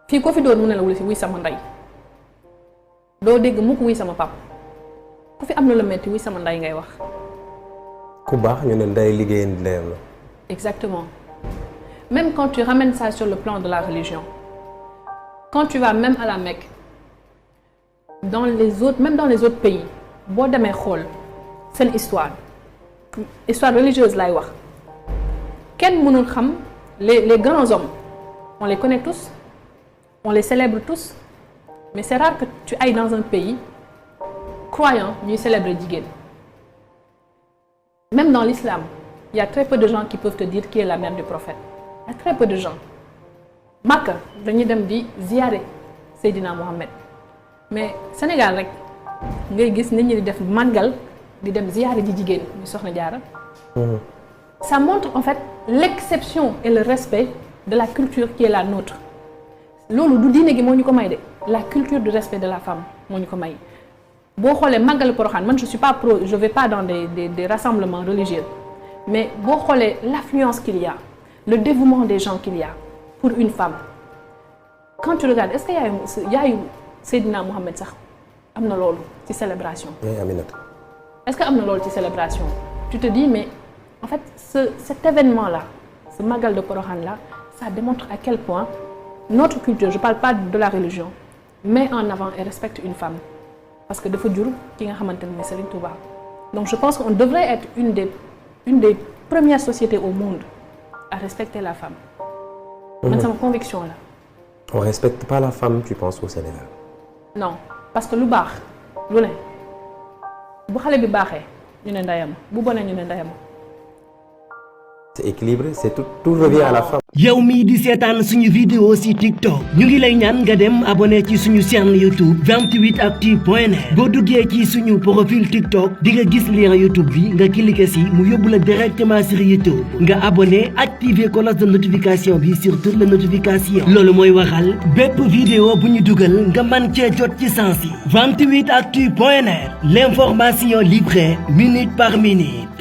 fii ko fi doon mu ne la wuy sama ndey doo dégg mukk wuy sama pap ku fi am na la metti wuy sama ndey ngay wax. ku baax ñu ne ndey liggéey ndeyam la. Exactement. Même quand tu ramènes ça sur le plan de la religion, quand tu vas même à la Mecque, même dans les autres pays, boo demee xool seen histoire religieuse laay wax kenn mënul xam les grands hommes. On les connaît tous, on les célèbre tous, mais c'est rare que tu ailles dans un pays croyant ñuy célébrer jigéen. Même dans l'islam, il y a très peu de gens qui peuvent te dire qui est la mère du prophète. Il y a très peu de gens. Makka dañuy dem di ziyaare Seydina Mohamed, mais Sénégal rek ngay gis nit ñi di def màggal di dem ziyaare ji jigéen ñu Soxna Jaara. Ça montre en fait l'exception et le respect de la culture qui est la nôtre. Loolu du diine gi moo ñu ko may de, la culture du respect de la femme moo ñu ko may. boo xoolee màggal Porokhane man je vais pas dans des rassemblements religieux, mais boo xoolee l'affluence qu'il y a, le dévouement des gens qu'il y a pour une femme. Quand tu regardes, est-ce que yaayu Seydina Mohamed sax am na loolu ci célébration? Oui, Aminata. Est-ce que am na loolu ci célébration? Tu te dis mais en fait cet événement-là, ce màggal de Porokhane là, ça démontre à quel point notre culture, je parle pas de la religion, met en avant et respecte une femme. Parce que dafa jur ki nga xamante ne Serigne Touba. Donc je pense qu'on devrait être une des premières sociétés au monde à respecter la femme. Man sama conviction là. On respecte pas la femme, tu penses, au Sénégal? Non, parce que lu baax lu ne bu xale bi baaxee ñu ne ndeyam bu bonee ñu ne ndeyam. C'est équilibré, c'est tout revient à la femme. yow mii di seetaan suñu vidéo ci TikTok ñu ngi lay ñaan nga dem abonné ci suñu chaîne YouTube 28actu.net boo duggee ci suñu profil TikTok di nga gis lien YouTube bi nga cliquer ci mu yóbbu la directement sur YouTube nga abonné activer cloche de notification bi sur toutes les notifications loolu mooy waxal bépp vidéo bu ñu dugal nga mën cee jot ci sens yi 28actu.net l'information livrée minute par minute.